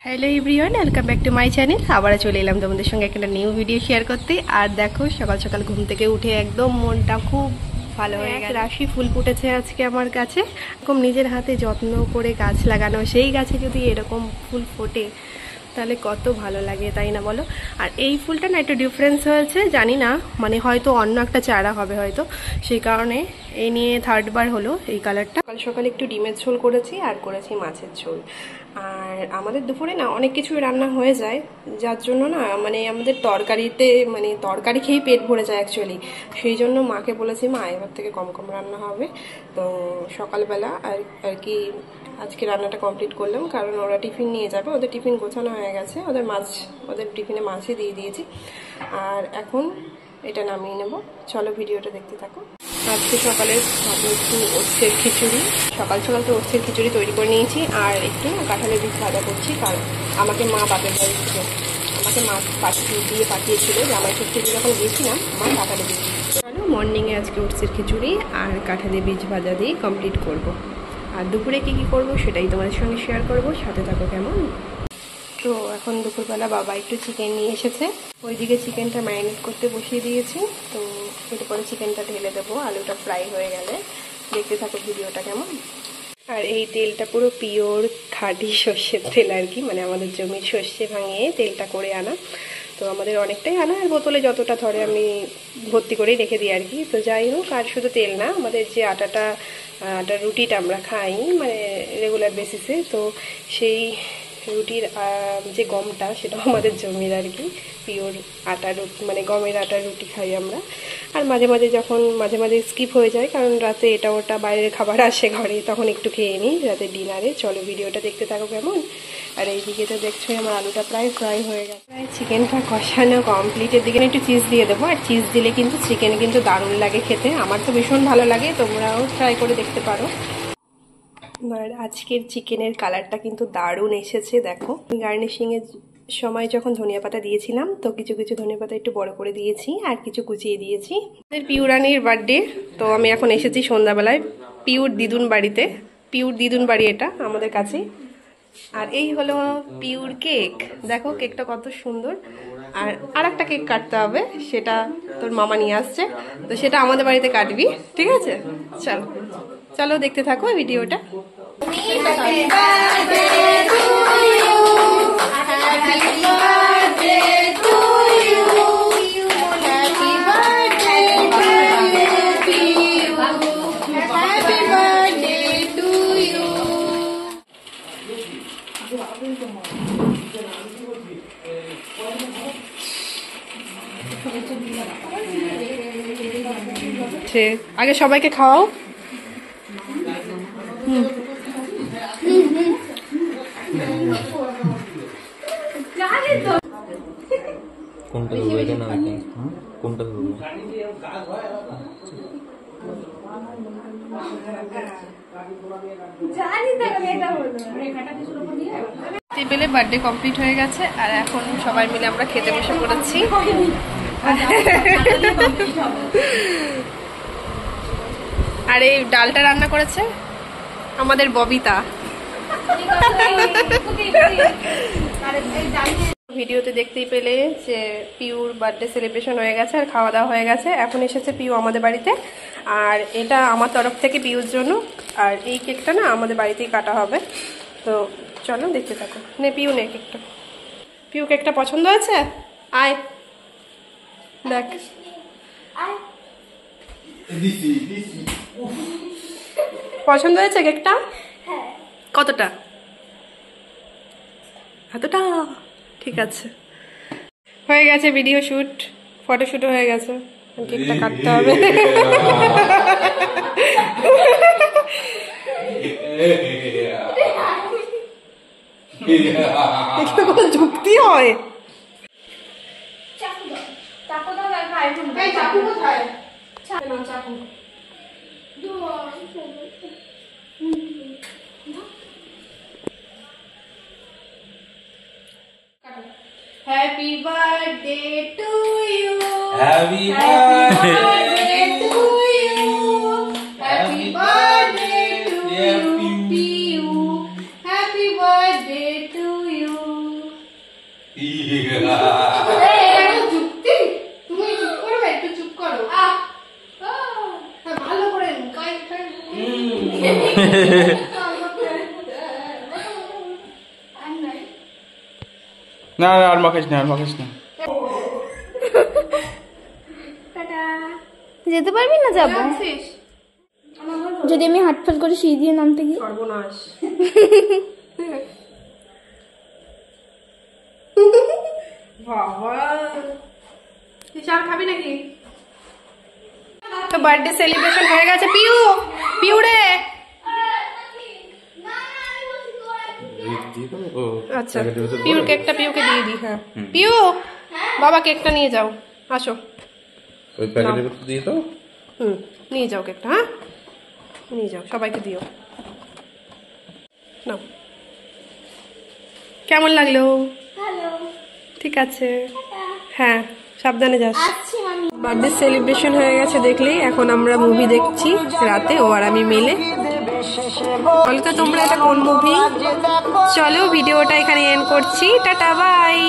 Hello everyone, welcome back to my channel. আবার চলে এলাম তোমাদের সঙ্গে একটা নিউ ভিডিও শেয়ার করতে। আর দেখো, সকাল সকাল ঘুম থেকে উঠে একদম মনটা খুব ভালো হয়ে গেছে। রাশি ফুল ফুটেছে আজকে আমার কাছে। এরকম নিজের হাতে যত্ন করে গাছ লাগানো, সেই গাছে যদি এরকম ফুল ফোটে তাহলে কত ভালো লাগে, তাই না বলো? আর এই ফুলটা না একটু ডিফারেন্স হয়েছে, জানি না, মানে হয়তো অন্য একটা চারা হবে হয়তো, সেই কারণে এই নিয়ে থার্ড বার হলো এই কালারটা। সকাল সকাল একটু ডিমের ঝোল করেছি আর করেছি মাছের ঝোল। আর আমাদের দুপুরে না অনেক কিছুই রান্না হয়ে যায়, যার জন্য না মানে আমাদের তরকারিতে মানে তরকারি খেয়েই পেট ভরে যায় অ্যাকচুয়ালি। সেই জন্য মাকে বলেছি, মা এবার থেকে কম কম রান্না হবে। তো সকালবেলা আর কি আজকে রান্নাটা কমপ্লিট করলাম, কারণ ওরা টিফিন নিয়ে যাবে, ওদের টিফিন গোছানো হয়ে গেছে, ওদের টিফিনে মাছই দিয়ে দিয়েছি। আর এখন এটা নামিয়ে নেব। চলো ভিডিওটা দেখতে থাকো। আজকে সকালে খাবো একটু ওটসের খিচুড়ি। সকাল সকাল তো ওটসের খিচুড়ি তৈরি করে নিয়েছি, আর একটু কাঁঠালের বীজ ভাজা করছি, কারণ আমাকে মা বাপের বাড়ি ছিল, আমাকে মা দিয়ে পাঠিয়েছিল যে আমার ষষ্ঠীতে যখন গিয়েছিলাম মা কাঁঠালের বীজ। চলো মর্নিংয়ে আজকে ওটসের খিচুড়ি আর কাঁঠালের বীজ ভাজা দিয়ে কমপ্লিট করব। আর দুপুরে কী কী করবো সেটাই তোমাদের সঙ্গে শেয়ার করব, সাথে থাকো কেমন। তো এখন দুপুরবেলা বাবা একটু চিকেন নিয়ে এসেছে, ওইদিকে চিকেনটা ম্যারিনেট করতে বসিয়ে দিয়েছি। তো এরপরে চিকেনটা ঢেলে দেবো, আলুটা ফ্রাই হয়ে গেলে। দেখতে থাকো ভিডিওটা কেমন। আর এই তেলটা পুরো পিওর খাঁটি সর্ষের তেল আর কি, মানে আমাদের জমির সর্ষে ভাঙিয়ে তেলটা করে আনা। তো আমাদের অনেকটাই আনা, আর বোতলে যতটা ধরে আমি ভর্তি করেই রেখে দিই আর কি। তো যাই হোক, আর শুধু তেল না, আমাদের যে আটার রুটিটা আমরা খাই মানে রেগুলার বেসিসে, তো সেই রুটির যে গমটা সেটাও আমাদের জমির আর কি, পিওর আটার মানে গমের আটার রুটি খাই আমরা। আর মাঝে মাঝে স্কিপ হয়ে যায়, কারণ রাতে এটা ওটা বাইরের খাবার আসে ঘরে, তখন একটু খেয়ে নিই রাতে ডিনারে। চলো ভিডিওটা দেখতে থাকো কেমন। আর এইদিকে তো দেখছোই আমার আলুটা প্রায় ফ্রাই হয়ে গেছে, প্রায় চিকেনটা কষানো কমপ্লিটের দিকে। একটু চিজ দিয়ে দেবো, আর চিজ দিলে কিন্তু চিকেন কিন্তু দারুণ লাগে খেতে, আমার তো ভীষণ ভালো লাগে, তোমরাও ট্রাই করে দেখতে পারো। আর আজকের চিকেনের কালারটা কিন্তু দারুণ এসেছে, দেখো। গার্নিশিংয়ের সময় যখন ধনিয়া পাতা দিয়েছিলাম, তো কিছু কিছু ধনিয়া পাতা একটু বড় করে দিয়েছি, আর কিছু কুচিয়ে দিয়েছি। পিউরানির বার্থডে, তো আমি এখন এসেছি সন্ধ্যাবেলায় পিউর দিদুন বাড়িতে। পিউর দিদুন বাড়ি এটা আমাদের কাছে। আর এই হলো পিউর কেক, দেখো কেকটা কত সুন্দর। আর একটা কেক কাটতে হবে, সেটা তোর মামা নিয়ে আসছে, তো সেটা আমাদের বাড়িতে কাটবি, ঠিক আছে? চলো চলো দেখতে থাকো ভিডিওটা। আগে সবাইকে খাওয়াও। কোনটা ধরবো, এটা না এটা? কোনটা ধরবো? টেবিলে বার্থডে কমপ্লিট হয়ে গেছে, আর এখন সবাই মিলে আমরা খেতে বসে পড়েছি। আর এই ডালটা রান্না করেছে আমাদের ববিতা। ভিডিওতে দেখতেই পেলে যে পিউর বার্থডে সেলিব্রেশন হয়ে গেছে আর খাওয়া দাওয়া হয়ে গেছে। এখন এসেছে পিউ আমাদের বাড়িতে, আর এটা আমার তরফ থেকে পিউর জন্য। আর এই কেকটা না আমাদের বাড়িতেই কাটা হবে, তো চলো দেখতে থাকো। নে পিউ, নে কেকটা। পিউ কেকটা পছন্দ হয়েছে? আয় দেখ। পছন্দ হয়েছে কেকটা? কতটা? এতটা? ঠিক আছে, হয়ে গেছে ভিডিও শুট, ফটোশুটও হয়ে গেছে, কেকটা কাটতে হবে। কোনো যুক্তি হয়? Happy birthday to you. Happy birthday to you. Happy birthday to you. Happy birthday to you. যুক্তি তুমি চুপ করবে, একটু চুপ করো। ভালো করে না আর মাখিস না, আর মাখিস না। যেতে পারবি না? যাবো যদি আমি হাট ফাট করে সিঁড়ি দিয়ে নামতে গিয়ে। সর্বনাশ। বাবা তুই চা খাবি নাকি? তো বার্থডে সেলিব্রেশন হয়ে গেছে। পিউ পিউ রে। আচ্ছা পিউর কেকটা পিউকে দিয়ে দিই। হ্যাঁ পিউ বাবা কেকটা নিয়ে যাও, আসো। ওই প্যাকেটের ভিতর দিয়ে দাও। নিয়ে যাও কেকটা। হ্যাঁ নিয়ে যাও, সবাইকে দিও। নাও। কেমন লাগলো? ঠিক আছে, হ্যাঁ সাবধানে যাস। বার্থডে সেলিব্রেশন হয়ে গেছে দেখলেই। এখন আমরা মুভি দেখছি রাতে, ও আর আমি মিলে। বলো তো তোমরা এটা কোন মুভি? চলো ভিডিওটা এখানে এন্ড করছি। Tata bye.